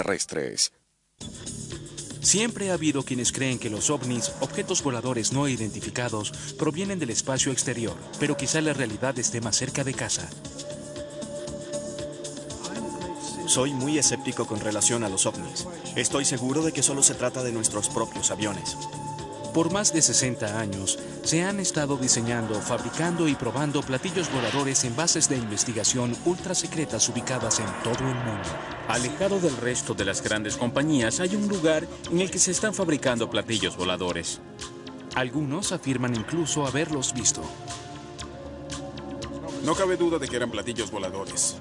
terrestres. Siempre ha habido quienes creen que los ovnis, objetos voladores no identificados, provienen del espacio exterior, pero quizá la realidad esté más cerca de casa. Soy muy escéptico con relación a los ovnis. Estoy seguro de que solo se trata de nuestros propios aviones. Por más de 60 años, se han estado diseñando, fabricando y probando platillos voladores en bases de investigación ultra secretas ubicadas en todo el mundo. Alejado del resto de las grandes compañías, hay un lugar en el que se están fabricando platillos voladores. Algunos afirman incluso haberlos visto. No cabe duda de que eran platillos voladores.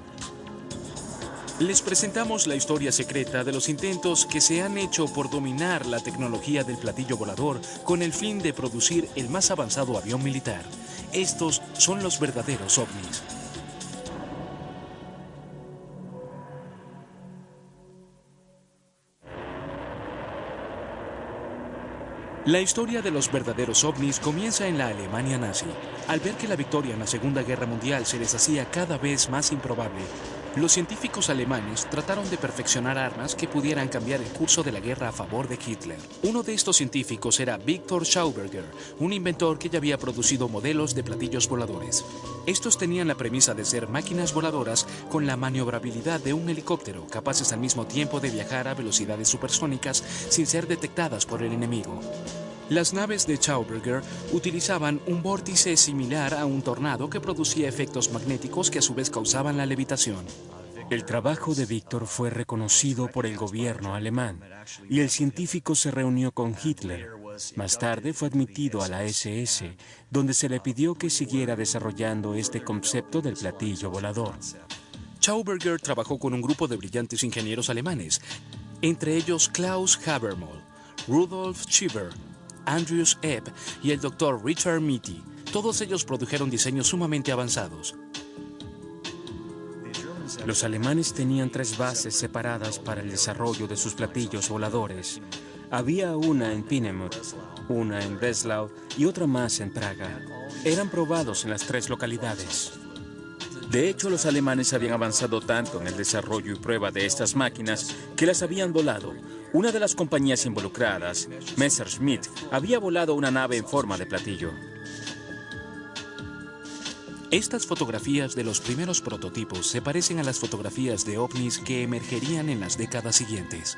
Les presentamos la historia secreta de los intentos que se han hecho por dominar la tecnología del platillo volador con el fin de producir el más avanzado avión militar. Estos son los verdaderos ovnis. La historia de los verdaderos ovnis comienza en la Alemania nazi. Al ver que la victoria en la Segunda Guerra Mundial se les hacía cada vez más improbable, los científicos alemanes trataron de perfeccionar armas que pudieran cambiar el curso de la guerra a favor de Hitler. Uno de estos científicos era Victor Schauberger, un inventor que ya había producido modelos de platillos voladores. Estos tenían la premisa de ser máquinas voladoras con la maniobrabilidad de un helicóptero, capaces al mismo tiempo de viajar a velocidades supersónicas sin ser detectadas por el enemigo. Las naves de Schauberger utilizaban un vórtice similar a un tornado que producía efectos magnéticos que a su vez causaban la levitación. El trabajo de Víctor fue reconocido por el gobierno alemán y el científico se reunió con Hitler. Más tarde fue admitido a la SS, donde se le pidió que siguiera desarrollando este concepto del platillo volador. Schauberger trabajó con un grupo de brillantes ingenieros alemanes, entre ellos Klaus Habermohl, Rudolf Schieber, Andreas Epp y el Dr. Richard Mitty. Todos ellos produjeron diseños sumamente avanzados. Los alemanes tenían 3 bases separadas para el desarrollo de sus platillos voladores. Había una en Peenemünde, una en Breslau y otra más en Praga. Eran probados en las 3 localidades. De hecho, los alemanes habían avanzado tanto en el desarrollo y prueba de estas máquinas que las habían volado. Una de las compañías involucradas, Messerschmitt, había volado una nave en forma de platillo. Estas fotografías de los primeros prototipos se parecen a las fotografías de ovnis que emergerían en las décadas siguientes.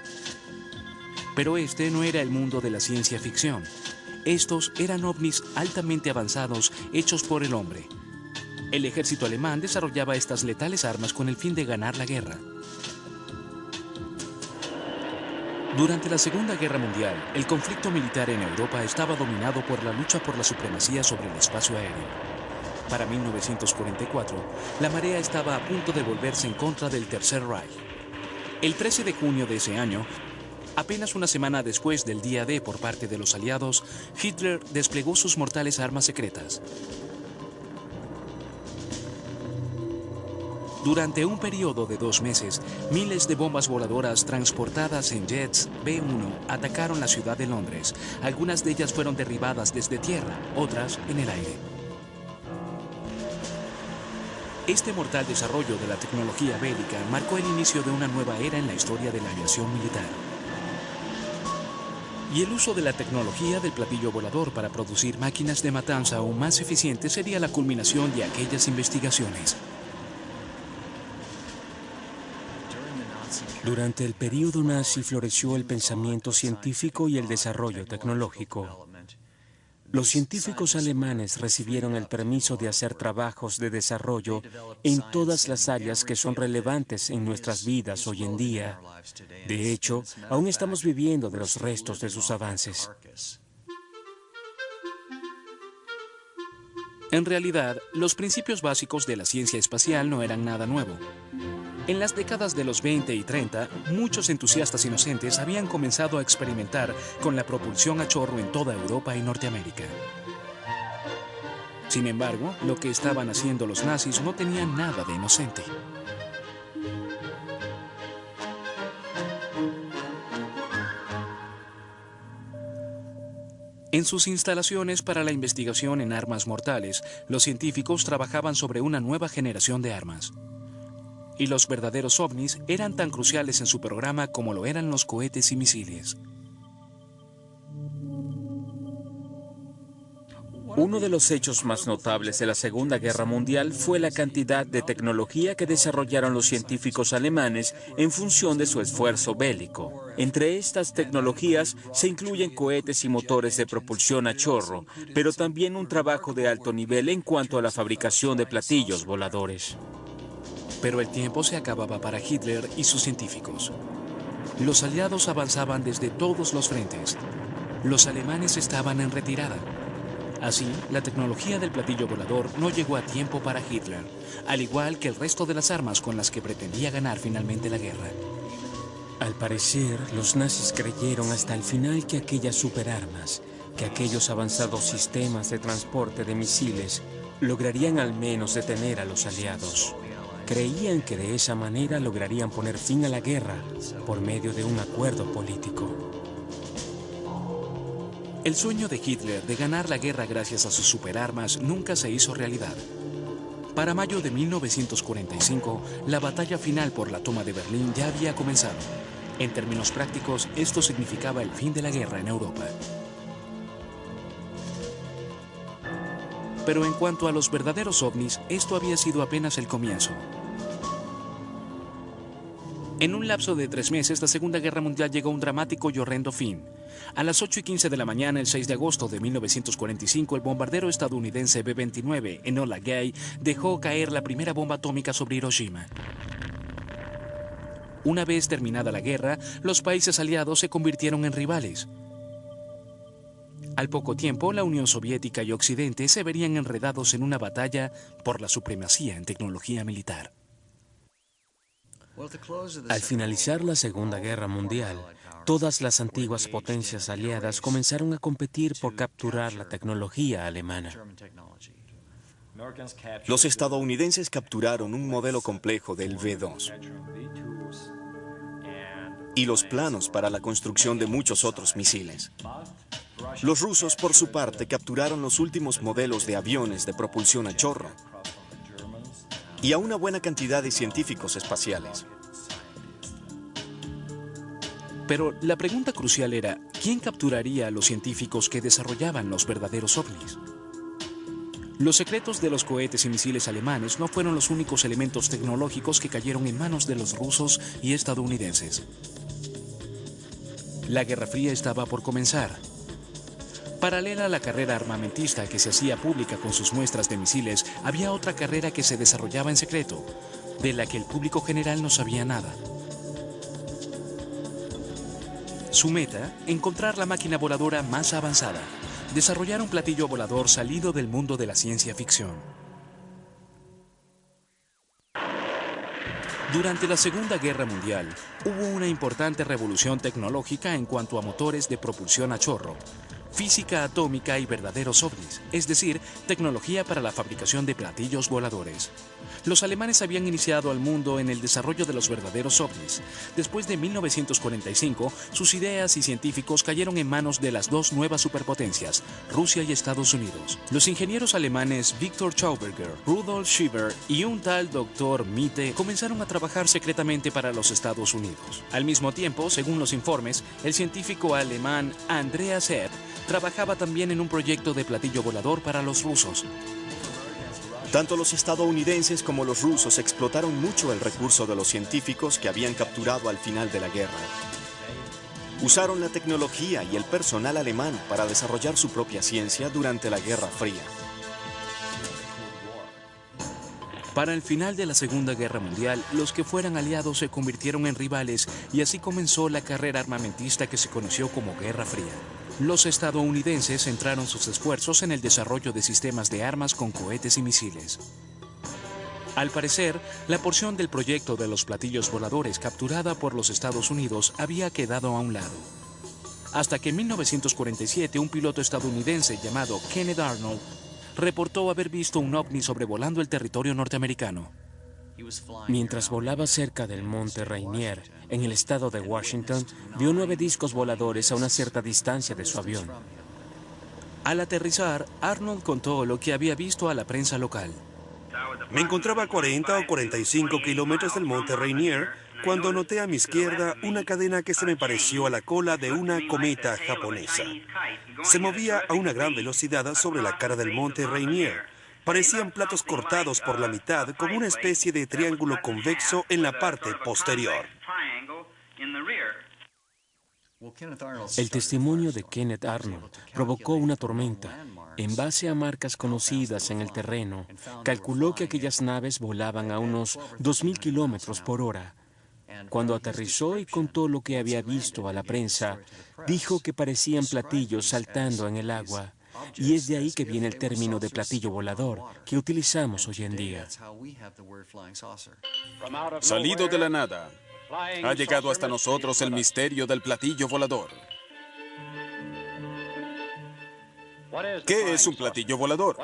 Pero este no era el mundo de la ciencia ficción. Estos eran ovnis altamente avanzados hechos por el hombre. El ejército alemán desarrollaba estas letales armas con el fin de ganar la guerra. Durante la Segunda Guerra Mundial, el conflicto militar en Europa estaba dominado por la lucha por la supremacía sobre el espacio aéreo. Para 1944, la marea estaba a punto de volverse en contra del Tercer Reich. El 13 de junio de ese año, apenas una semana después del día D por parte de los aliados, Hitler desplegó sus mortales armas secretas. Durante un periodo de 2 meses, miles de bombas voladoras transportadas en jets B-1 atacaron la ciudad de Londres. Algunas de ellas fueron derribadas desde tierra, otras en el aire. Este mortal desarrollo de la tecnología bélica marcó el inicio de una nueva era en la historia de la aviación militar. Y el uso de la tecnología del platillo volador para producir máquinas de matanza aún más eficientes sería la culminación de aquellas investigaciones. Durante el período nazi floreció el pensamiento científico y el desarrollo tecnológico. Los científicos alemanes recibieron el permiso de hacer trabajos de desarrollo en todas las áreas que son relevantes en nuestras vidas hoy en día. De hecho, aún estamos viviendo de los restos de sus avances. En realidad, los principios básicos de la ciencia espacial no eran nada nuevo. En las décadas de los 20 y 30, muchos entusiastas inocentes habían comenzado a experimentar con la propulsión a chorro en toda Europa y Norteamérica. Sin embargo, lo que estaban haciendo los nazis no tenía nada de inocente. En sus instalaciones para la investigación en armas mortales, los científicos trabajaban sobre una nueva generación de armas. y los verdaderos ovnis eran tan cruciales en su programa como lo eran los cohetes y misiles. Uno de los hechos más notables de la Segunda Guerra Mundial fue la cantidad de tecnología que desarrollaron los científicos alemanes en función de su esfuerzo bélico. Entre estas tecnologías se incluyen cohetes y motores de propulsión a chorro, pero también un trabajo de alto nivel en cuanto a la fabricación de platillos voladores. Pero el tiempo se acababa para Hitler y sus científicos. Los aliados avanzaban desde todos los frentes. Los alemanes estaban en retirada. Así, la tecnología del platillo volador no llegó a tiempo para Hitler, al igual que el resto de las armas con las que pretendía ganar finalmente la guerra. Al parecer, los nazis creyeron hasta el final que aquellas superarmas, que aquellos avanzados sistemas de transporte de misiles, lograrían al menos detener a los aliados. Creían que de esa manera lograrían poner fin a la guerra por medio de un acuerdo político. El sueño de Hitler de ganar la guerra gracias a sus superarmas nunca se hizo realidad. Para mayo de 1945, la batalla final por la toma de Berlín ya había comenzado. En términos prácticos, esto significaba el fin de la guerra en Europa. Pero en cuanto a los verdaderos ovnis, esto había sido apenas el comienzo. En un lapso de 3 meses, la Segunda Guerra Mundial llegó a un dramático y horrendo fin. A las 8:15 de la mañana, el 6 de agosto de 1945, el bombardero estadounidense B-29 Enola Gay dejó caer la primera bomba atómica sobre Hiroshima. Una vez terminada la guerra, los países aliados se convirtieron en rivales. Al poco tiempo, la Unión Soviética y Occidente se verían enredados en una batalla por la supremacía en tecnología militar. Al finalizar la Segunda Guerra Mundial, todas las antiguas potencias aliadas comenzaron a competir por capturar la tecnología alemana. Los estadounidenses capturaron un modelo complejo del V-2 y los planos para la construcción de muchos otros misiles. Los rusos, por su parte, capturaron los últimos modelos de aviones de propulsión a chorro y a una buena cantidad de científicos espaciales. Pero la pregunta crucial era, ¿quién capturaría a los científicos que desarrollaban los verdaderos ovnis? Los secretos de los cohetes y misiles alemanes no fueron los únicos elementos tecnológicos que cayeron en manos de los rusos y estadounidenses. La Guerra Fría estaba por comenzar. Paralela a la carrera armamentista que se hacía pública con sus muestras de misiles, había otra carrera que se desarrollaba en secreto, de la que el público general no sabía nada. Su meta, encontrar la máquina voladora más avanzada, desarrollar un platillo volador salido del mundo de la ciencia ficción. Durante la Segunda Guerra Mundial, hubo una importante revolución tecnológica en cuanto a motores de propulsión a chorro, física atómica y verdaderos ovnis, es decir, tecnología para la fabricación de platillos voladores. Los alemanes habían iniciado al mundo en el desarrollo de los verdaderos ovnis. Después de 1945, sus ideas y científicos cayeron en manos de las dos nuevas superpotencias, Rusia y Estados Unidos. Los ingenieros alemanes Victor Schauberger, Rudolf Schieber y un tal Dr. Mitte comenzaron a trabajar secretamente para los Estados Unidos. Al mismo tiempo, según los informes, el científico alemán Andreas Ebb trabajaba también en un proyecto de platillo volador para los rusos. Tanto los estadounidenses como los rusos explotaron mucho el recurso de los científicos que habían capturado al final de la guerra. Usaron la tecnología y el personal alemán para desarrollar su propia ciencia durante la Guerra Fría. Para el final de la Segunda Guerra Mundial, los que fueran aliados se convirtieron en rivales y así comenzó la carrera armamentista que se conoció como Guerra Fría. Los estadounidenses centraron sus esfuerzos en el desarrollo de sistemas de armas con cohetes y misiles. Al parecer, la porción del proyecto de los platillos voladores capturada por los Estados Unidos había quedado a un lado. Hasta que en 1947 un piloto estadounidense llamado Kenneth Arnold reportó haber visto un ovni sobrevolando el territorio norteamericano. Mientras volaba cerca del monte Rainier, en el estado de Washington, vio 9 discos voladores a una cierta distancia de su avión. Al aterrizar, Arnold contó lo que había visto a la prensa local. Me encontraba a 40 o 45 kilómetros del monte Rainier cuando noté a mi izquierda una cadena que se me pareció a la cola de una cometa japonesa. Se movía a una gran velocidad sobre la cara del monte Rainier. Parecían platos cortados por la mitad con una especie de triángulo convexo en la parte posterior. El testimonio de Kenneth Arnold provocó una tormenta. En base a marcas conocidas en el terreno, calculó que aquellas naves volaban a unos 2.000 kilómetros por hora. Cuando aterrizó y contó lo que había visto a la prensa, dijo que parecían platillos saltando en el agua. Y es de ahí que viene el término de platillo volador que utilizamos hoy en día. Salido de la nada, ha llegado hasta nosotros el misterio del platillo volador. ¿Qué es un platillo volador?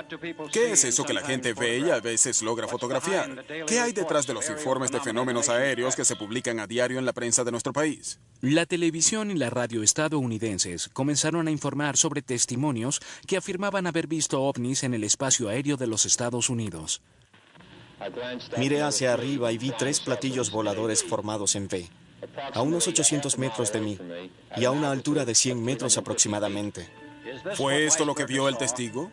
¿Qué es eso que la gente ve y a veces logra fotografiar? ¿Qué hay detrás de los informes de fenómenos aéreos que se publican a diario en la prensa de nuestro país? La televisión y la radio estadounidenses comenzaron a informar sobre testimonios que afirmaban haber visto ovnis en el espacio aéreo de los Estados Unidos. Miré hacia arriba y vi 3 platillos voladores formados en V, a unos 800 metros de mí y a una altura de 100 metros aproximadamente. ¿Fue esto lo que vio el testigo?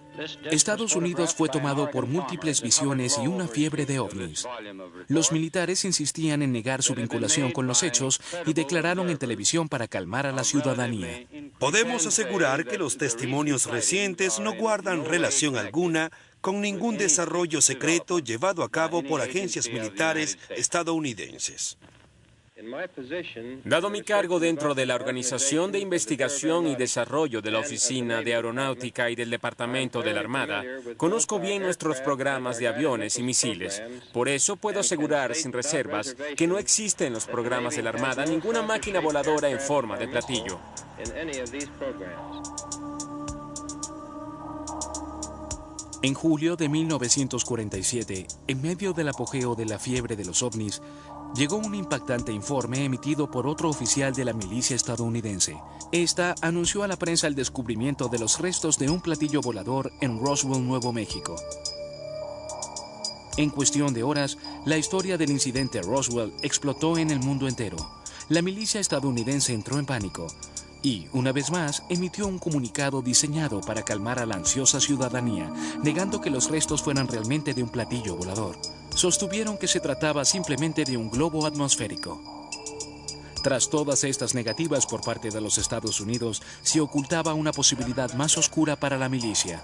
Estados Unidos fue tomado por múltiples visiones y una fiebre de ovnis. Los militares insistían en negar su vinculación con los hechos y declararon en televisión para calmar a la ciudadanía. Podemos asegurar que los testimonios recientes no guardan relación alguna con ningún desarrollo secreto llevado a cabo por agencias militares estadounidenses. Dado mi cargo dentro de la Organización de Investigación y Desarrollo de la Oficina de Aeronáutica y del Departamento de la Armada, conozco bien nuestros programas de aviones y misiles. Por eso puedo asegurar sin reservas que no existe en los programas de la Armada ninguna máquina voladora en forma de platillo. En julio de 1947, en medio del apogeo de la fiebre de los ovnis, llegó un impactante informe emitido por otro oficial de la milicia estadounidense. Esta anunció a la prensa el descubrimiento de los restos de un platillo volador en Roswell, Nuevo México. En cuestión de horas, la historia del incidente Roswell explotó en el mundo entero. La milicia estadounidense entró en pánico y, una vez más, emitió un comunicado diseñado para calmar a la ansiosa ciudadanía, negando que los restos fueran realmente de un platillo volador. Sostuvieron que se trataba simplemente de un globo atmosférico. Tras todas estas negativas por parte de los Estados Unidos, se ocultaba una posibilidad más oscura para la milicia.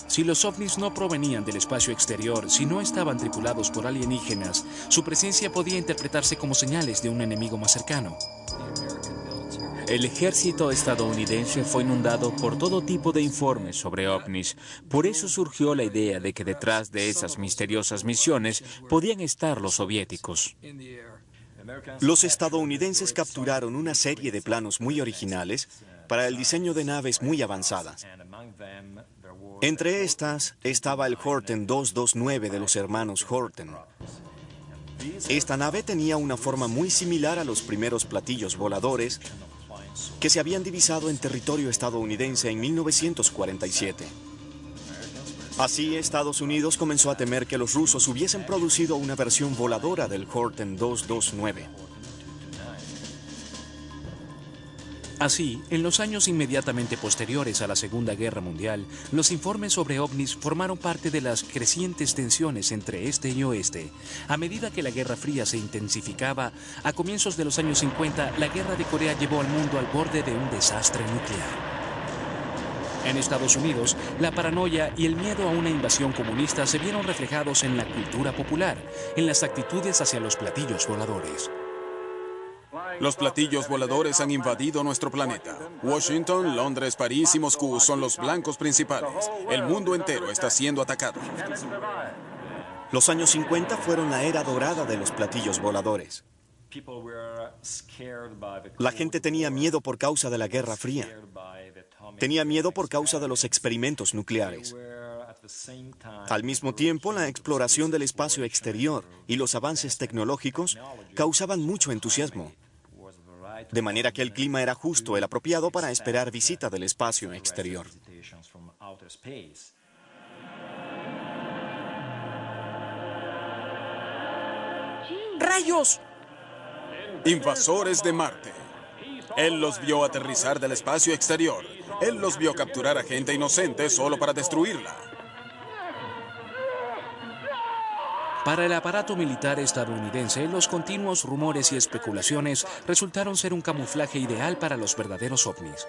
Si los ovnis no provenían del espacio exterior, si no estaban tripulados por alienígenas, su presencia podía interpretarse como señales de un enemigo más cercano. El ejército estadounidense fue inundado por todo tipo de informes sobre ovnis. Por eso surgió la idea de que detrás de esas misteriosas misiones podían estar los soviéticos. Los estadounidenses capturaron una serie de planos muy originales para el diseño de naves muy avanzadas. Entre estas estaba el Horten 229 de los hermanos Horten. Esta nave tenía una forma muy similar a los primeros platillos voladores que se habían divisado en territorio estadounidense en 1947. Así, Estados Unidos comenzó a temer que los rusos hubiesen producido una versión voladora del Horten 229. Así, en los años inmediatamente posteriores a la Segunda Guerra Mundial, los informes sobre ovnis formaron parte de las crecientes tensiones entre este y oeste. A medida que la Guerra Fría se intensificaba, a comienzos de los años 50, la Guerra de Corea llevó al mundo al borde de un desastre nuclear. En Estados Unidos, la paranoia y el miedo a una invasión comunista se vieron reflejados en la cultura popular, en las actitudes hacia los platillos voladores. Los platillos voladores han invadido nuestro planeta. Washington, Londres, París y Moscú son los blancos principales. El mundo entero está siendo atacado. Los años 50 fueron la era dorada de los platillos voladores. La gente tenía miedo por causa de la Guerra Fría. Tenía miedo por causa de los experimentos nucleares. Al mismo tiempo, la exploración del espacio exterior y los avances tecnológicos causaban mucho entusiasmo. De manera que el clima era justo, el apropiado para esperar visita del espacio exterior. ¡Rayos! Invasores de Marte. Él los vio aterrizar del espacio exterior. Él los vio capturar a gente inocente solo para destruirla. Para el aparato militar estadounidense, los continuos rumores y especulaciones resultaron ser un camuflaje ideal para los verdaderos ovnis.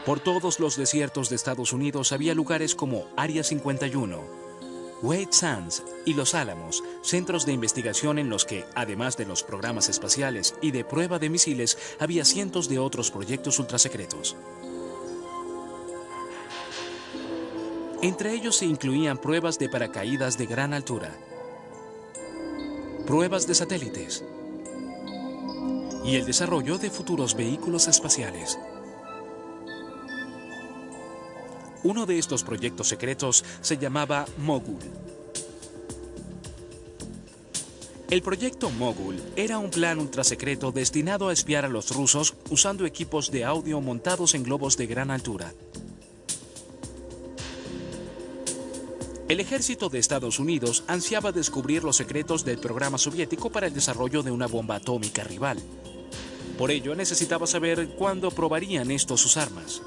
Por todos los desiertos de Estados Unidos había lugares como Área 51, Wade Sands y Los Álamos, centros de investigación en los que, además de los programas espaciales y de prueba de misiles, había cientos de otros proyectos ultrasecretos. Entre ellos se incluían pruebas de paracaídas de gran altura, pruebas de satélites y el desarrollo de futuros vehículos espaciales. Uno de estos proyectos secretos se llamaba Mogul. El proyecto Mogul era un plan ultrasecreto destinado a espiar a los rusos usando equipos de audio montados en globos de gran altura. El ejército de Estados Unidos ansiaba descubrir los secretos del programa soviético para el desarrollo de una bomba atómica rival. Por ello, necesitaba saber cuándo probarían estos sus armas.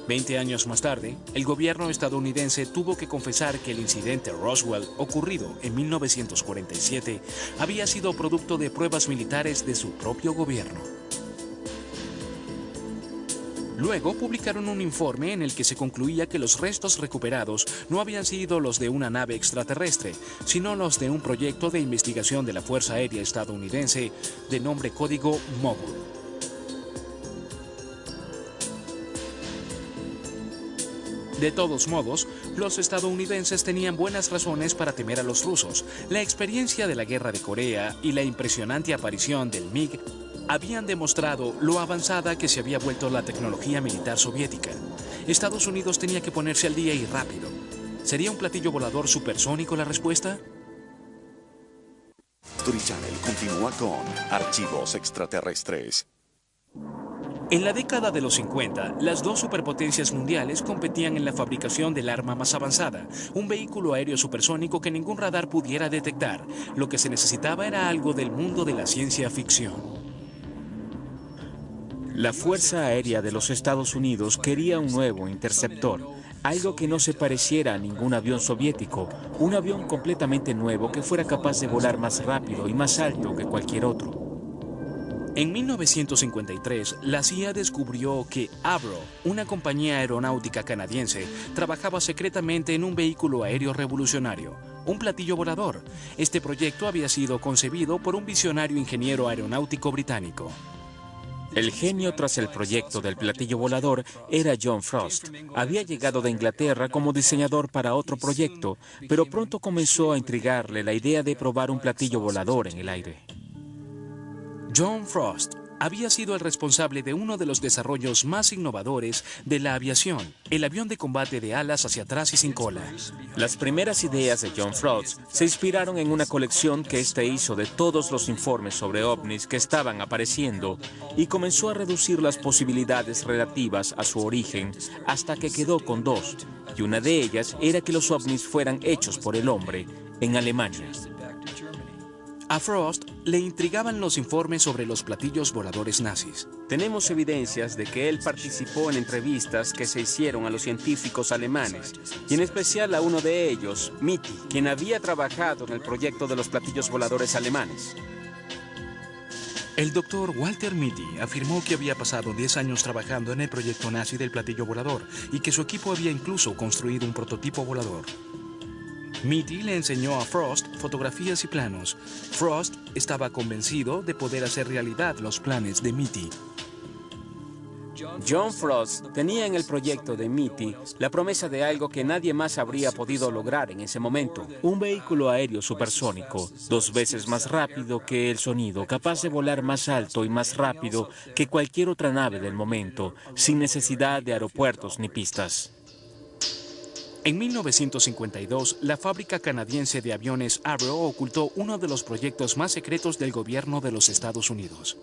20 años más tarde, el gobierno estadounidense tuvo que confesar que el incidente Roswell, ocurrido en 1947, había sido producto de pruebas militares de su propio gobierno. Luego publicaron un informe en el que se concluía que los restos recuperados no habían sido los de una nave extraterrestre, sino los de un proyecto de investigación de la Fuerza Aérea estadounidense de nombre código Mogul. De todos modos, los estadounidenses tenían buenas razones para temer a los rusos. La experiencia de la Guerra de Corea y la impresionante aparición del MiG habían demostrado lo avanzada que se había vuelto la tecnología militar soviética. Estados Unidos tenía que ponerse al día y rápido. ¿Sería un platillo volador supersónico la respuesta? History Channel continúa con Archivos Extraterrestres. En la década de los 50, las dos superpotencias mundiales competían en la fabricación del arma más avanzada, un vehículo aéreo supersónico que ningún radar pudiera detectar. Lo que se necesitaba era algo del mundo de la ciencia ficción. La Fuerza Aérea de los Estados Unidos quería un nuevo interceptor, algo que no se pareciera a ningún avión soviético, un avión completamente nuevo que fuera capaz de volar más rápido y más alto que cualquier otro. En 1953, la CIA descubrió que Avro, una compañía aeronáutica canadiense, trabajaba secretamente en un vehículo aéreo revolucionario, un platillo volador. Este proyecto había sido concebido por un visionario ingeniero aeronáutico británico. El genio tras el proyecto del platillo volador era John Frost. Había llegado de Inglaterra como diseñador para otro proyecto, pero pronto comenzó a intrigarle la idea de probar un platillo volador en el aire. John Frost había sido el responsable de uno de los desarrollos más innovadores de la aviación, el avión de combate de alas hacia atrás y sin cola. Las primeras ideas de John Frost se inspiraron en una colección que éste hizo de todos los informes sobre ovnis que estaban apareciendo y comenzó a reducir las posibilidades relativas a su origen hasta que quedó con dos, y una de ellas era que los ovnis fueran hechos por el hombre en Alemania. A Frost le intrigaban los informes sobre los platillos voladores nazis. Tenemos evidencias de que él participó en entrevistas que se hicieron a los científicos alemanes, y en especial a uno de ellos, Mitty, quien había trabajado en el proyecto de los platillos voladores alemanes. El doctor Walter Mitty afirmó que había pasado 10 años trabajando en el proyecto nazi del platillo volador y que su equipo había incluso construido un prototipo volador. Mitty le enseñó a Frost fotografías y planos. Frost estaba convencido de poder hacer realidad los planes de Mitty. John Frost tenía en el proyecto de Mitty la promesa de algo que nadie más habría podido lograr en ese momento. Un vehículo aéreo supersónico, 2 veces más rápido que el sonido, capaz de volar más alto y más rápido que cualquier otra nave del momento, sin necesidad de aeropuertos ni pistas. En 1952, la fábrica canadiense de aviones Avro ocultó uno de los proyectos más secretos del gobierno de los Estados Unidos.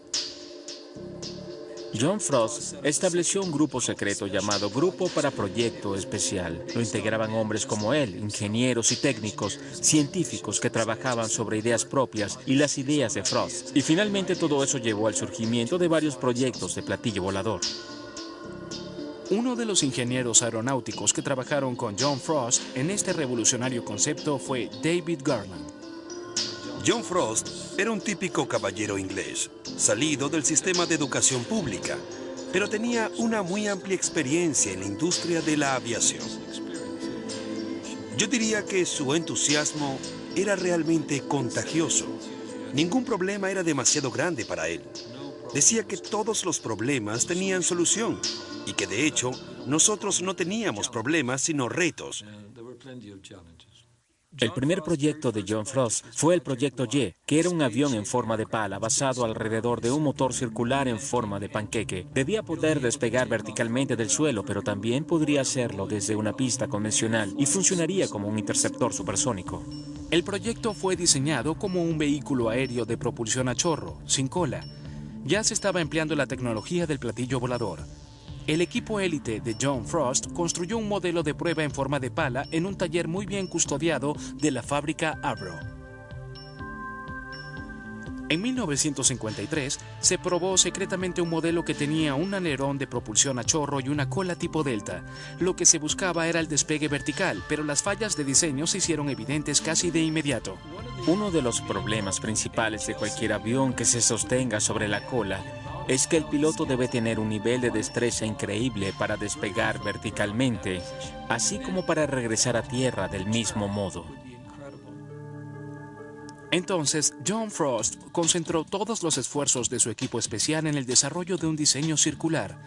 John Frost estableció un grupo secreto llamado Grupo para Proyecto Especial. Lo integraban hombres como él, ingenieros y técnicos, científicos que trabajaban sobre ideas propias y las ideas de Frost. Y finalmente todo eso llevó al surgimiento de varios proyectos de platillo volador. Uno de los ingenieros aeronáuticos que trabajaron con John Frost en este revolucionario concepto fue David Garland. John Frost era un típico caballero inglés, salido del sistema de educación pública, pero tenía una muy amplia experiencia en la industria de la aviación. Yo diría que su entusiasmo era realmente contagioso. Ningún problema era demasiado grande para él. Decía que todos los problemas tenían solución y que de hecho nosotros no teníamos problemas sino retos. El primer proyecto de John Frost fue el Proyecto Y, que era un avión en forma de pala basado alrededor de un motor circular en forma de panqueque. Debía poder despegar verticalmente del suelo, pero también podría hacerlo desde una pista convencional y funcionaría como un interceptor supersónico. El proyecto fue diseñado como un vehículo aéreo de propulsión a chorro, sin cola. Ya se estaba empleando la tecnología del platillo volador. El equipo élite de John Frost construyó un modelo de prueba en forma de pala en un taller muy bien custodiado de la fábrica Avro. En 1953 se probó secretamente un modelo que tenía un alerón de propulsión a chorro y una cola tipo delta. Lo que se buscaba era el despegue vertical, pero las fallas de diseño se hicieron evidentes casi de inmediato. Uno de los problemas principales de cualquier avión que se sostenga sobre la cola es que el piloto debe tener un nivel de destreza increíble para despegar verticalmente, así como para regresar a tierra del mismo modo. Entonces, John Frost concentró todos los esfuerzos de su equipo especial en el desarrollo de un diseño circular,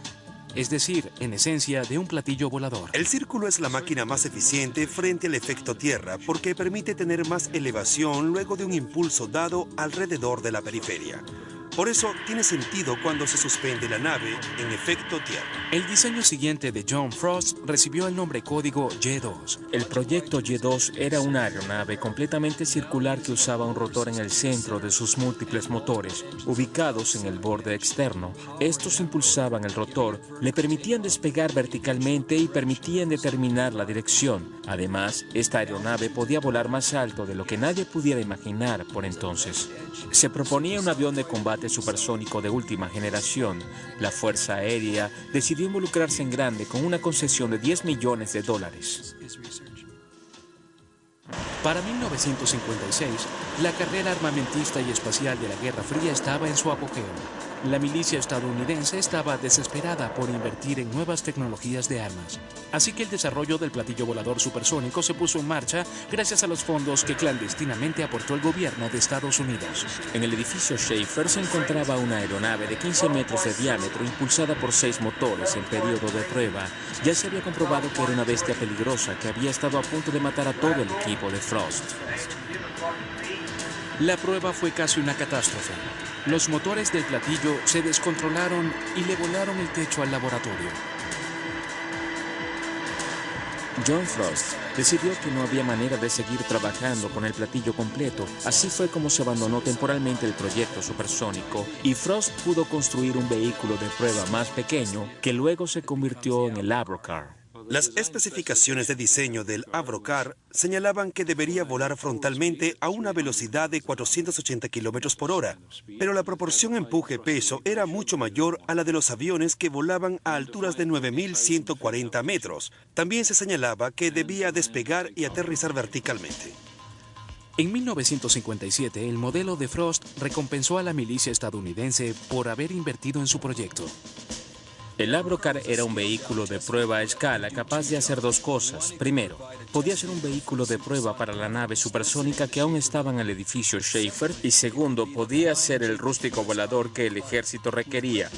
es decir, en esencia, de un platillo volador. El círculo es la máquina más eficiente frente al efecto tierra porque permite tener más elevación luego de un impulso dado alrededor de la periferia. Por eso tiene sentido cuando se suspende la nave en efecto tierra. El diseño siguiente de John Frost recibió el nombre código Y2. El proyecto Y2 era una aeronave completamente circular que usaba un rotor en el centro de sus múltiples motores, ubicados en el borde externo. Estos impulsaban el rotor, le permitían despegar verticalmente y permitían determinar la dirección. Además, esta aeronave podía volar más alto de lo que nadie pudiera imaginar por entonces. Se proponía un avión de combate supersónico de última generación. La Fuerza Aérea decidió involucrarse en grande con una concesión de $10 millones. Para 1956, la carrera armamentista y espacial de la Guerra Fría estaba en su apogeo. La milicia estadounidense estaba desesperada por invertir en nuevas tecnologías de armas. Así que el desarrollo del platillo volador supersónico se puso en marcha gracias a los fondos que clandestinamente aportó el gobierno de Estados Unidos. En el edificio Schaefer se encontraba una aeronave de 15 metros de diámetro impulsada por 6 motores en periodo de prueba. Ya se había comprobado que era una bestia peligrosa que había estado a punto de matar a todo el equipo de Frost. La prueba fue casi una catástrofe. Los motores del platillo se descontrolaron y le volaron el techo al laboratorio. John Frost decidió que no había manera de seguir trabajando con el platillo completo. Así fue como se abandonó temporalmente el proyecto supersónico y Frost pudo construir un vehículo de prueba más pequeño que luego se convirtió en el Avrocar. Las especificaciones de diseño del Avrocar señalaban que debería volar frontalmente a una velocidad de 480 kilómetros por hora, pero la proporción empuje-peso era mucho mayor a la de los aviones que volaban a alturas de 9.140 metros. También se señalaba que debía despegar y aterrizar verticalmente. En 1957, el modelo de Frost recompensó a la milicia estadounidense por haber invertido en su proyecto. El Avrocar era un vehículo de prueba a escala capaz de hacer dos cosas. Primero, podía ser un vehículo de prueba para la nave supersónica que aún estaba en el edificio Schaefer. Y segundo, podía ser el rústico volador que el ejército requería.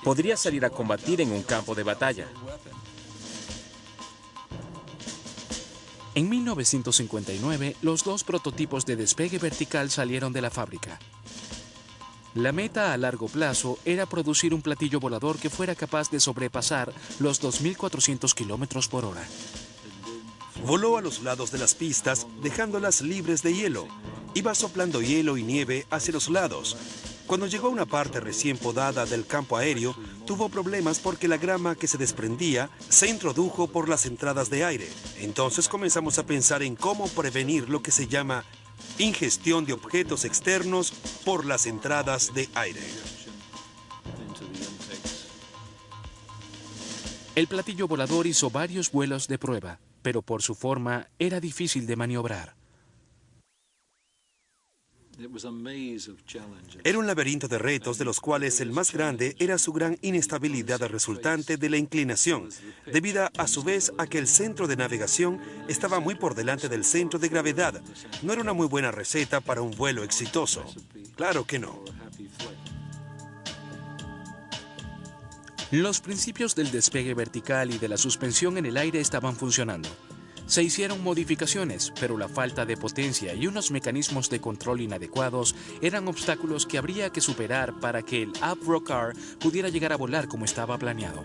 Podría salir a combatir en un campo de batalla. En 1959, los dos prototipos de despegue vertical salieron de la fábrica. La meta a largo plazo era producir un platillo volador que fuera capaz de sobrepasar los 2.400 kilómetros por hora. Voló a los lados de las pistas, dejándolas libres de hielo. Iba soplando hielo y nieve hacia los lados. Cuando llegó a una parte recién podada del campo aéreo, tuvo problemas porque la grama que se desprendía se introdujo por las entradas de aire. Entonces comenzamos a pensar en cómo prevenir lo que se llama ingestión de objetos externos por las entradas de aire. El platillo volador hizo varios vuelos de prueba, pero por su forma era difícil de maniobrar. Era un laberinto de retos, de los cuales el más grande era su gran inestabilidad resultante de la inclinación, debido a su vez a que el centro de navegación estaba muy por delante del centro de gravedad. No era una muy buena receta para un vuelo exitoso. Claro que no. Los principios del despegue vertical y de la suspensión en el aire estaban funcionando. Se hicieron modificaciones, pero la falta de potencia y unos mecanismos de control inadecuados eran obstáculos que habría que superar para que el Avro Car pudiera llegar a volar como estaba planeado.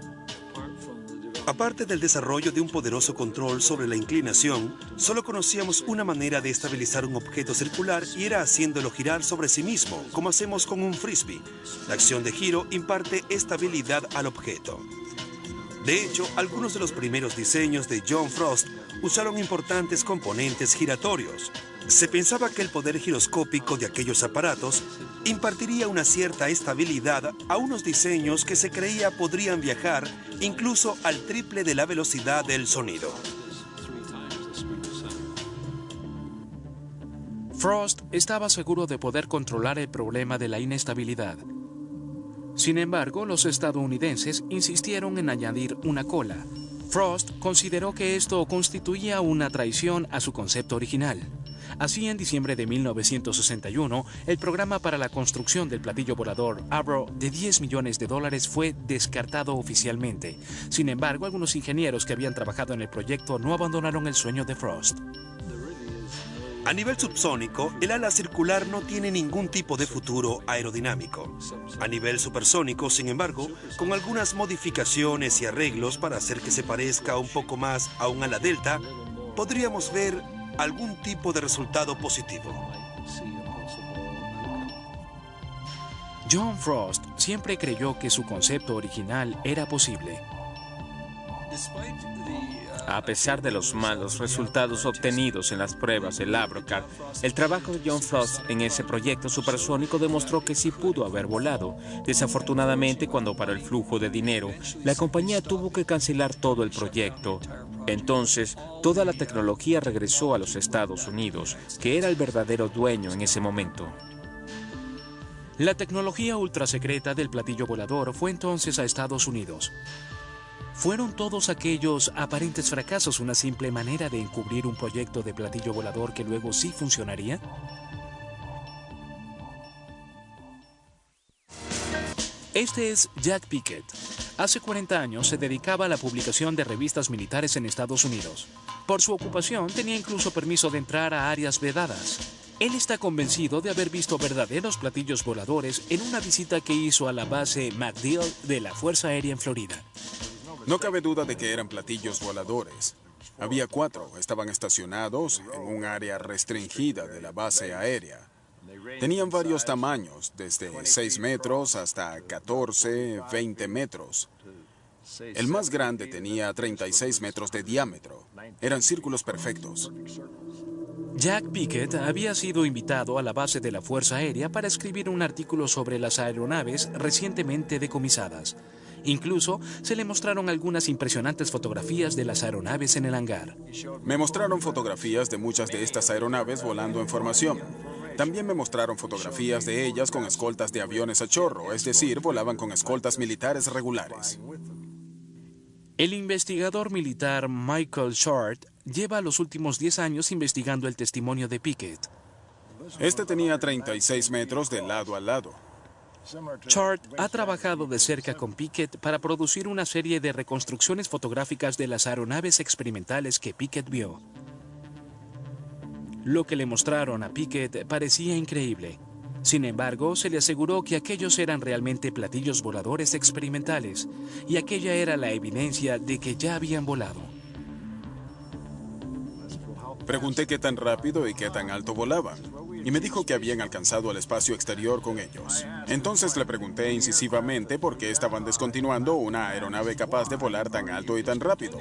Aparte del desarrollo de un poderoso control sobre la inclinación, solo conocíamos una manera de estabilizar un objeto circular y era haciéndolo girar sobre sí mismo, como hacemos con un frisbee. La acción de giro imparte estabilidad al objeto. De hecho, algunos de los primeros diseños de John Frost usaron importantes componentes giratorios. Se pensaba que el poder giroscópico de aquellos aparatos impartiría una cierta estabilidad a unos diseños que se creía podrían viajar incluso al triple de la velocidad del sonido. Frost estaba seguro de poder controlar el problema de la inestabilidad. Sin embargo, los estadounidenses insistieron en añadir una cola. Frost consideró que esto constituía una traición a su concepto original. Así, en diciembre de 1961, el programa para la construcción del platillo volador Avro de $10 millones fue descartado oficialmente. Sin embargo, algunos ingenieros que habían trabajado en el proyecto no abandonaron el sueño de Frost. A nivel subsónico, el ala circular no tiene ningún tipo de futuro aerodinámico. A nivel supersónico, sin embargo, con algunas modificaciones y arreglos para hacer que se parezca un poco más a un ala delta, podríamos ver algún tipo de resultado positivo. John Frost siempre creyó que su concepto original era posible. A pesar de los malos resultados obtenidos en las pruebas del Avrocar, el trabajo de John Frost en ese proyecto supersónico demostró que sí pudo haber volado. Desafortunadamente, cuando paró el flujo de dinero, la compañía tuvo que cancelar todo el proyecto. Entonces, toda la tecnología regresó a los Estados Unidos, que era el verdadero dueño en ese momento. La tecnología ultrasecreta del platillo volador fue entonces a Estados Unidos. ¿Fueron todos aquellos aparentes fracasos una simple manera de encubrir un proyecto de platillo volador que luego sí funcionaría? Este es Jack Pickett. Hace 40 años se dedicaba a la publicación de revistas militares en Estados Unidos. Por su ocupación tenía incluso permiso de entrar a áreas vedadas. Él está convencido de haber visto verdaderos platillos voladores en una visita que hizo a la base MacDill de la Fuerza Aérea en Florida. No cabe duda de que eran platillos voladores. Había 4, estaban estacionados en un área restringida de la base aérea. Tenían varios tamaños, desde 6 metros hasta 14, 20 metros. El más grande tenía 36 metros de diámetro. Eran círculos perfectos. Jack Pickett había sido invitado a la base de la Fuerza Aérea para escribir un artículo sobre las aeronaves recientemente decomisadas. Incluso se le mostraron algunas impresionantes fotografías de las aeronaves en el hangar. Me mostraron fotografías de muchas de estas aeronaves volando en formación. También me mostraron fotografías de ellas con escoltas de aviones a chorro, es decir, volaban con escoltas militares regulares. El investigador militar Michael Short lleva los últimos 10 años investigando el testimonio de Pickett. Este tenía 36 metros de lado a lado. Short ha trabajado de cerca con Pickett para producir una serie de reconstrucciones fotográficas de las aeronaves experimentales que Pickett vio. Lo que le mostraron a Pickett parecía increíble. Sin embargo, se le aseguró que aquellos eran realmente platillos voladores experimentales, y aquella era la evidencia de que ya habían volado. Pregunté qué tan rápido y qué tan alto volaban. y me dijo que habían alcanzado el espacio exterior con ellos. Entonces le pregunté incisivamente por qué estaban descontinuando una aeronave capaz de volar tan alto y tan rápido.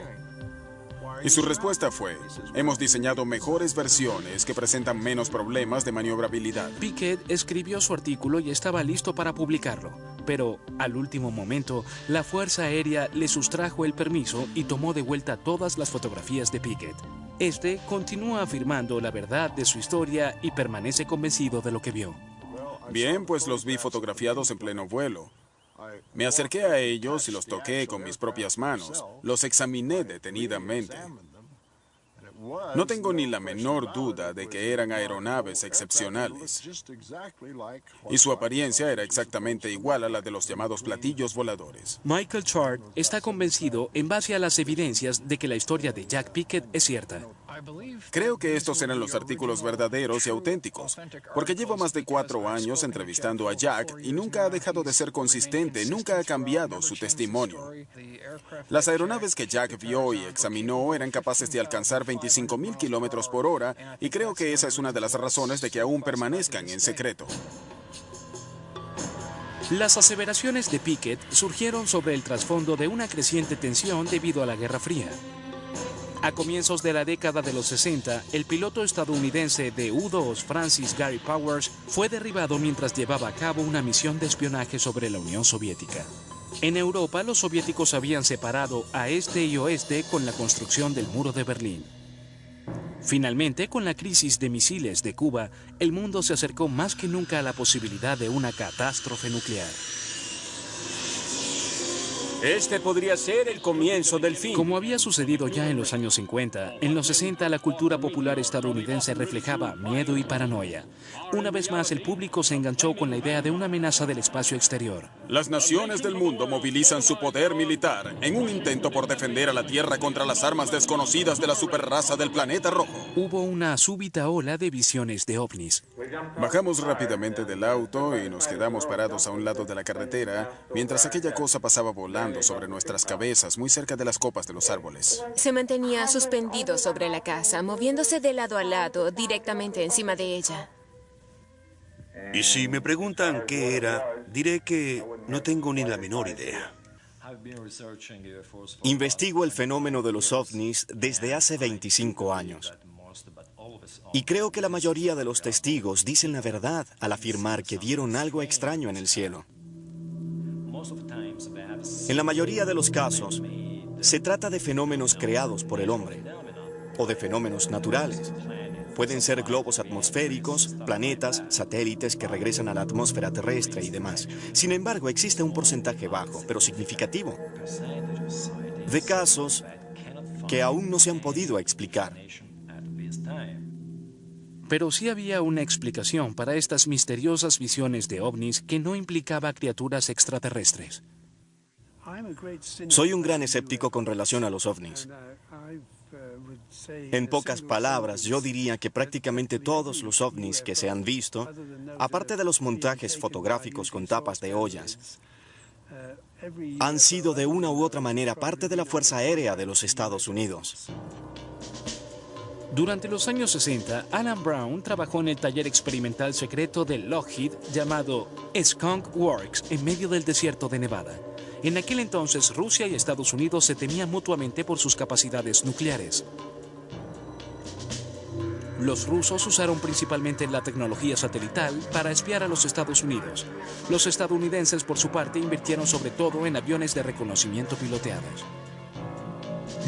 Y su respuesta fue: hemos diseñado mejores versiones que presentan menos problemas de maniobrabilidad. Pickett escribió su artículo y estaba listo para publicarlo, pero al último momento, la Fuerza Aérea le sustrajo el permiso y tomó de vuelta todas las fotografías de Pickett. Este continúa afirmando la verdad de su historia y permanece convencido de lo que vio. Bien, pues los vi fotografiados en pleno vuelo. Me acerqué a ellos y los toqué con mis propias manos. Los examiné detenidamente. No tengo ni la menor duda de que eran aeronaves excepcionales. Y su apariencia era exactamente igual a la de los llamados platillos voladores. Michael Chart está convencido en base a las evidencias de que la historia de Jack Pickett es cierta. Creo que estos eran los artículos verdaderos y auténticos, porque llevo más de 4 años entrevistando a Jack y nunca ha dejado de ser consistente, nunca ha cambiado su testimonio. Las aeronaves que Jack vio y examinó eran capaces de alcanzar 25.000 kilómetros por hora y creo que esa es una de las razones de que aún permanezcan en secreto. Las aseveraciones de Pickett surgieron sobre el trasfondo de una creciente tensión debido a la Guerra Fría. A comienzos de la década de los 60, el piloto estadounidense de U-2 Francis Gary Powers fue derribado mientras llevaba a cabo una misión de espionaje sobre la Unión Soviética. En Europa, los soviéticos habían separado a este y oeste con la construcción del Muro de Berlín. Finalmente, con la crisis de misiles de Cuba, el mundo se acercó más que nunca a la posibilidad de una catástrofe nuclear. Este podría ser el comienzo del fin. Como había sucedido ya en los años 50, en los 60 la cultura popular estadounidense reflejaba miedo y paranoia. Una vez más, el público se enganchó con la idea de una amenaza del espacio exterior. Las naciones del mundo movilizan su poder militar en un intento por defender a la Tierra contra las armas desconocidas de la superraza del planeta rojo. Hubo una súbita ola de visiones de ovnis. Bajamos rápidamente del auto y nos quedamos parados a un lado de la carretera mientras aquella cosa pasaba volando sobre nuestras cabezas, muy cerca de las copas de los árboles. Se mantenía suspendido sobre la casa, moviéndose de lado a lado, directamente encima de ella. Y si me preguntan qué era, diré que no tengo ni la menor idea. Investigo el fenómeno de los ovnis desde hace 25 años. Y creo que la mayoría de los testigos dicen la verdad al afirmar que vieron algo extraño en el cielo. En la mayoría de los casos, se trata de fenómenos creados por el hombre, o de fenómenos naturales. Pueden ser globos atmosféricos, planetas, satélites que regresan a la atmósfera terrestre y demás. Sin embargo, existe un porcentaje bajo, pero significativo, de casos que aún no se han podido explicar. Pero sí había una explicación para estas misteriosas visiones de ovnis que no implicaba criaturas extraterrestres. Soy un gran escéptico con relación a los ovnis. En pocas palabras, yo diría que prácticamente todos los ovnis que se han visto, aparte de los montajes fotográficos con tapas de ollas, han sido de una u otra manera parte de la Fuerza Aérea de los Estados Unidos. Durante los años 60, Alan Brown trabajó en el taller experimental secreto de Lockheed llamado Skunk Works en medio del desierto de Nevada. En aquel entonces, Rusia y Estados Unidos se temían mutuamente por sus capacidades nucleares. Los rusos usaron principalmente la tecnología satelital para espiar a los Estados Unidos. Los estadounidenses, por su parte, invirtieron sobre todo en aviones de reconocimiento piloteados.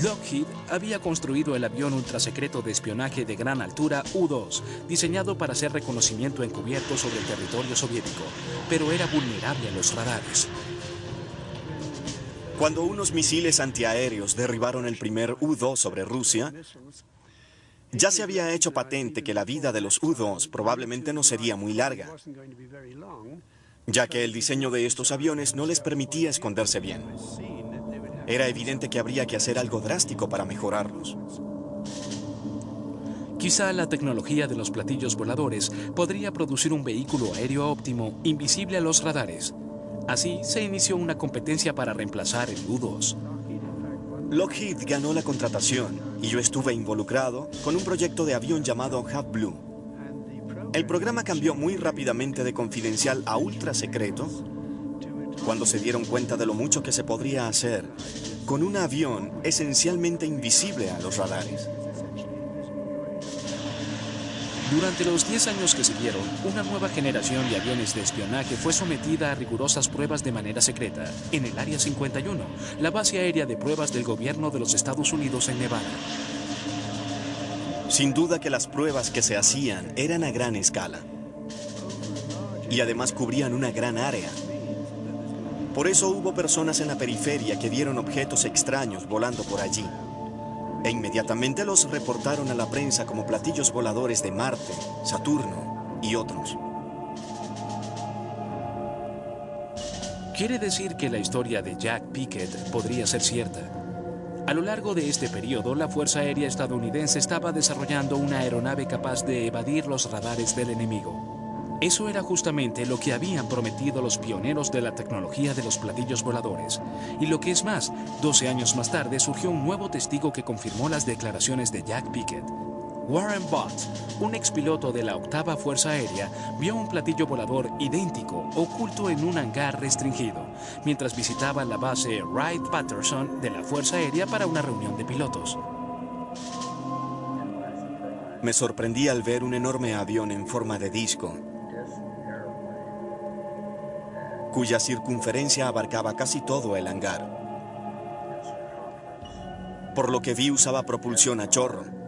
Lockheed había construido el avión ultrasecreto de espionaje de gran altura U-2, diseñado para hacer reconocimiento encubierto sobre el territorio soviético, pero era vulnerable a los radares. Cuando unos misiles antiaéreos derribaron el primer U-2 sobre Rusia, ya se había hecho patente que la vida de los U-2 probablemente no sería muy larga, ya que el diseño de estos aviones no les permitía esconderse bien. Era evidente que habría que hacer algo drástico para mejorarlos. Quizá la tecnología de los platillos voladores podría producir un vehículo aéreo óptimo invisible a los radares. Así se inició una competencia para reemplazar el U-2. Lockheed ganó la contratación y yo estuve involucrado con un proyecto de avión llamado Half Blue. El programa cambió muy rápidamente de confidencial a ultra secreto cuando se dieron cuenta de lo mucho que se podría hacer con un avión esencialmente invisible a los radares. Durante los 10 años que siguieron, una nueva generación de aviones de espionaje fue sometida a rigurosas pruebas de manera secreta en el Área 51, la base aérea de pruebas del gobierno de los Estados Unidos en Nevada. Sin duda que las pruebas que se hacían eran a gran escala y además cubrían una gran área. Por eso hubo personas en la periferia que vieron objetos extraños volando por allí. E inmediatamente los reportaron a la prensa como platillos voladores de Marte, Saturno y otros. Quiere decir que la historia de Jack Pickett podría ser cierta. A lo largo de este periodo, la Fuerza Aérea estadounidense estaba desarrollando una aeronave capaz de evadir los radares del enemigo. Eso era justamente lo que habían prometido los pioneros de la tecnología de los platillos voladores. Y lo que es más, 12 años más tarde surgió un nuevo testigo que confirmó las declaraciones de Jack Pickett. Warren Bott, un expiloto de la 8ª Fuerza Aérea, vio un platillo volador idéntico oculto en un hangar restringido, mientras visitaba la base Wright-Patterson de la Fuerza Aérea para una reunión de pilotos. Me sorprendí al ver un enorme avión en forma de disco, cuya circunferencia abarcaba casi todo el hangar. Por lo que vi usaba propulsión a chorro.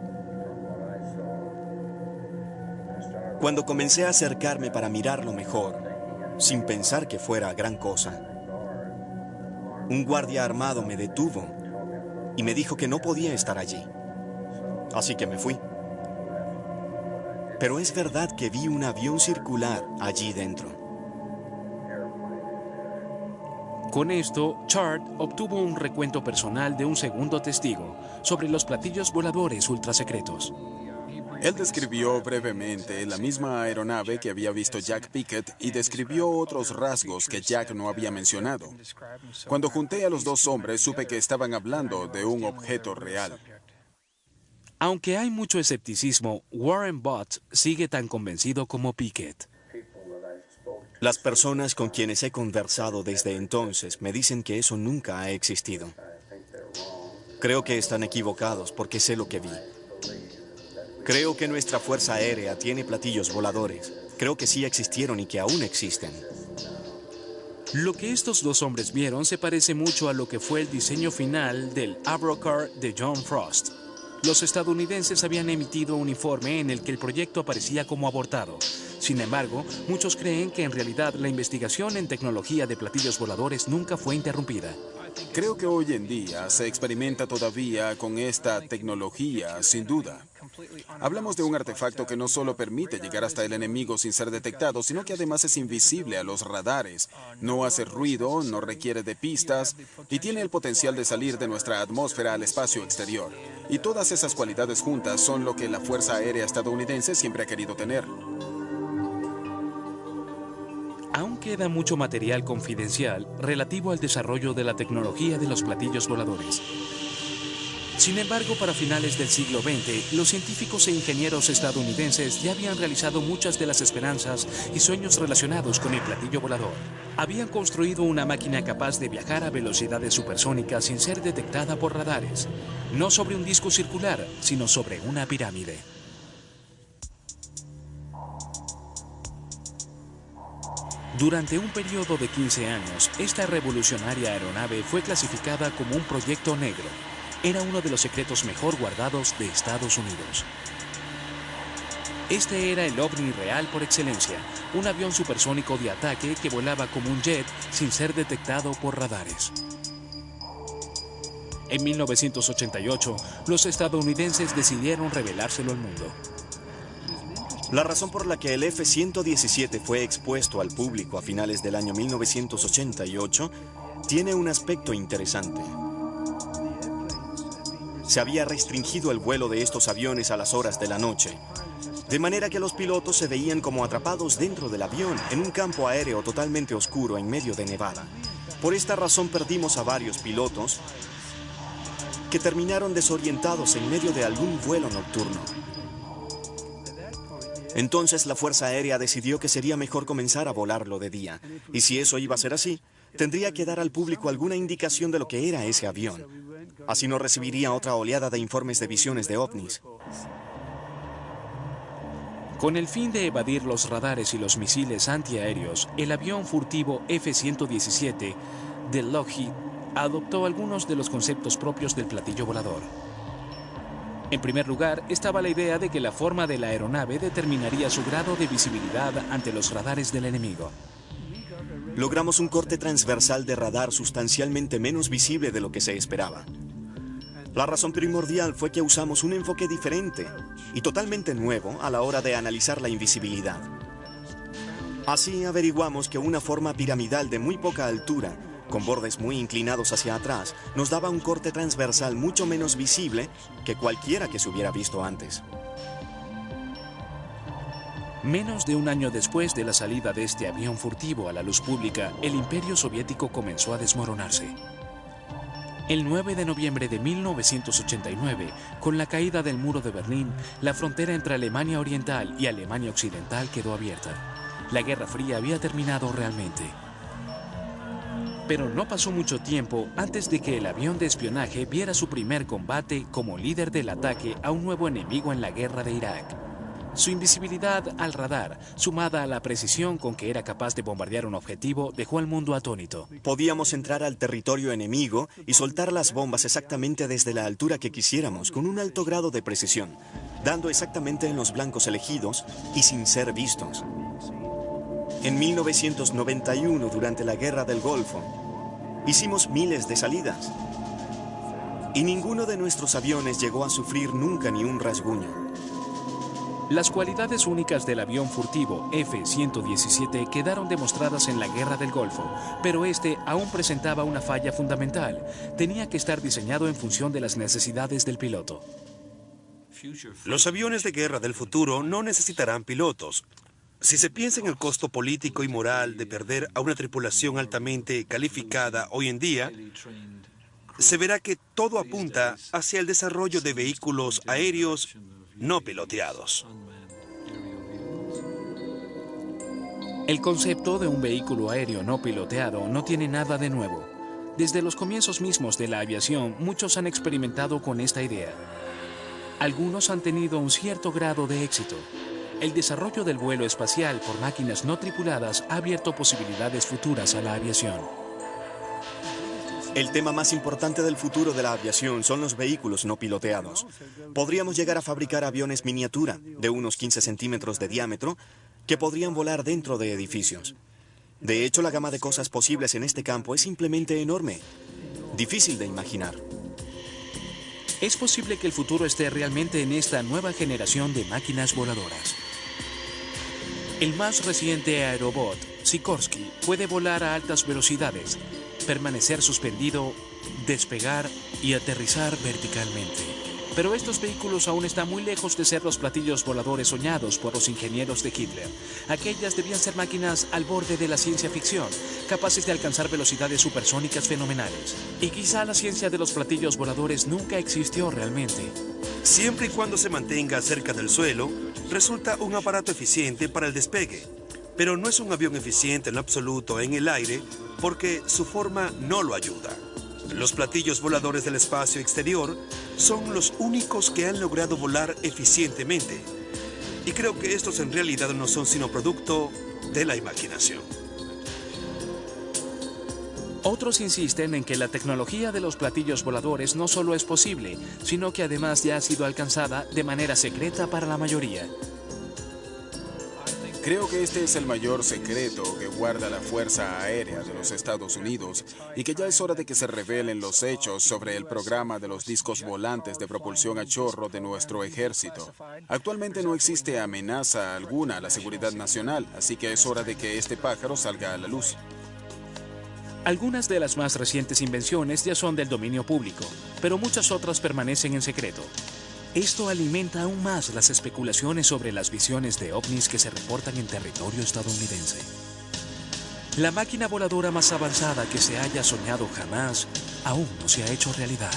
Cuando comencé a acercarme para mirarlo mejor, sin pensar que fuera gran cosa, un guardia armado me detuvo y me dijo que no podía estar allí. Así que me fui. Pero es verdad que vi un avión circular allí dentro. Con esto, Chart obtuvo un recuento personal de un segundo testigo sobre los platillos voladores ultrasecretos. Él describió brevemente la misma aeronave que había visto Jack Pickett y describió otros rasgos que Jack no había mencionado. Cuando junté a los dos hombres, supe que estaban hablando de un objeto real. Aunque hay mucho escepticismo, Warren Bott sigue tan convencido como Pickett. Las personas con quienes he conversado desde entonces me dicen que eso nunca ha existido. Creo que están equivocados porque sé lo que vi. Creo que nuestra Fuerza Aérea tiene platillos voladores. Creo que sí existieron y que aún existen. Lo que estos dos hombres vieron se parece mucho a lo que fue el diseño final del Avro Car de John Frost. Los estadounidenses habían emitido un informe en el que el proyecto aparecía como abortado. Sin embargo, muchos creen que en realidad la investigación en tecnología de platillos voladores nunca fue interrumpida. Creo que hoy en día se experimenta todavía con esta tecnología, sin duda. Hablamos de un artefacto que no solo permite llegar hasta el enemigo sin ser detectado, sino que además es invisible a los radares, no hace ruido, no requiere de pistas y tiene el potencial de salir de nuestra atmósfera al espacio exterior. Y todas esas cualidades juntas son lo que la Fuerza Aérea estadounidense siempre ha querido tener. Aún queda mucho material confidencial relativo al desarrollo de la tecnología de los platillos voladores. Sin embargo, para finales del siglo XX, los científicos e ingenieros estadounidenses ya habían realizado muchas de las esperanzas y sueños relacionados con el platillo volador. Habían construido una máquina capaz de viajar a velocidades supersónicas sin ser detectada por radares, no sobre un disco circular, sino sobre una pirámide. Durante un periodo de 15 años, esta revolucionaria aeronave fue clasificada como un proyecto negro. Era uno de los secretos mejor guardados de Estados Unidos. Este era el ovni real por excelencia, un avión supersónico de ataque que volaba como un jet sin ser detectado por radares. En 1988, los estadounidenses decidieron revelárselo al mundo. La razón por la que el F-117 fue expuesto al público a finales del año 1988 tiene un aspecto interesante. Se había restringido el vuelo de estos aviones a las horas de la noche, de manera que los pilotos se veían como atrapados dentro del avión en un campo aéreo totalmente oscuro en medio de Nevada. Por esta razón perdimos a varios pilotos que terminaron desorientados en medio de algún vuelo nocturno. Entonces la Fuerza Aérea decidió que sería mejor comenzar a volarlo de día. Y si eso iba a ser así, tendría que dar al público alguna indicación de lo que era ese avión. Así no recibiría otra oleada de informes de visiones de ovnis. Con el fin de evadir los radares y los misiles antiaéreos, el avión furtivo F-117 de Lockheed adoptó algunos de los conceptos propios del platillo volador. En primer lugar, estaba la idea de que la forma de la aeronave determinaría su grado de visibilidad ante los radares del enemigo. Logramos un corte transversal de radar sustancialmente menos visible de lo que se esperaba. La razón primordial fue que usamos un enfoque diferente y totalmente nuevo a la hora de analizar la invisibilidad. Así averiguamos que una forma piramidal de muy poca altura, con bordes muy inclinados hacia atrás, nos daba un corte transversal mucho menos visible que cualquiera que se hubiera visto antes. Menos de un año después de la salida de este avión furtivo a la luz pública, el Imperio Soviético comenzó a desmoronarse. El 9 de noviembre de 1989, con la caída del muro de Berlín, la frontera entre Alemania Oriental y Alemania Occidental quedó abierta. La Guerra Fría había terminado realmente. Pero no pasó mucho tiempo antes de que el avión de espionaje viera su primer combate como líder del ataque a un nuevo enemigo en la guerra de Irak. Su invisibilidad al radar, sumada a la precisión con que era capaz de bombardear un objetivo, dejó al mundo atónito. Podíamos entrar al territorio enemigo y soltar las bombas exactamente desde la altura que quisiéramos, con un alto grado de precisión, dando exactamente en los blancos elegidos y sin ser vistos. En 1991, durante la Guerra del Golfo, hicimos miles de salidas. Y ninguno de nuestros aviones llegó a sufrir nunca ni un rasguño. Las cualidades únicas del avión furtivo F-117 quedaron demostradas en la Guerra del Golfo, pero este aún presentaba una falla fundamental. Tenía que estar diseñado en función de las necesidades del piloto. Los aviones de guerra del futuro no necesitarán pilotos. Si se piensa en el costo político y moral de perder a una tripulación altamente calificada hoy en día, se verá que todo apunta hacia el desarrollo de vehículos aéreos no piloteados. El concepto de un vehículo aéreo no piloteado no tiene nada de nuevo. Desde los comienzos mismos de la aviación, muchos han experimentado con esta idea. Algunos han tenido un cierto grado de éxito. El desarrollo del vuelo espacial por máquinas no tripuladas ha abierto posibilidades futuras a la aviación. El tema más importante del futuro de la aviación son los vehículos no piloteados. Podríamos llegar a fabricar aviones miniatura de unos 15 centímetros de diámetro que podrían volar dentro de edificios. De hecho, la gama de cosas posibles en este campo es simplemente enorme. Difícil de imaginar. Es posible que el futuro esté realmente en esta nueva generación de máquinas voladoras. El más reciente aerobot, Sikorsky, puede volar a altas velocidades, permanecer suspendido, despegar y aterrizar verticalmente. Pero estos vehículos aún están muy lejos de ser los platillos voladores soñados por los ingenieros de Hitler. Aquellas debían ser máquinas al borde de la ciencia ficción, capaces de alcanzar velocidades supersónicas fenomenales. Y quizá la ciencia de los platillos voladores nunca existió realmente. Siempre y cuando se mantenga cerca del suelo, resulta un aparato eficiente para el despegue. Pero no es un avión eficiente en lo absoluto en el aire porque su forma no lo ayuda. Los platillos voladores del espacio exterior son los únicos que han logrado volar eficientemente. Y creo que estos en realidad no son sino producto de la imaginación. Otros insisten en que la tecnología de los platillos voladores no solo es posible, sino que además ya ha sido alcanzada de manera secreta para la mayoría. Creo que este es el mayor secreto que guarda la Fuerza Aérea de los Estados Unidos y que ya es hora de que se revelen los hechos sobre el programa de los discos volantes de propulsión a chorro de nuestro ejército. Actualmente no existe amenaza alguna a la seguridad nacional, así que es hora de que este pájaro salga a la luz. Algunas de las más recientes invenciones ya son del dominio público, pero muchas otras permanecen en secreto. Esto alimenta aún más las especulaciones sobre las visiones de ovnis que se reportan en territorio estadounidense. La máquina voladora más avanzada que se haya soñado jamás aún no se ha hecho realidad.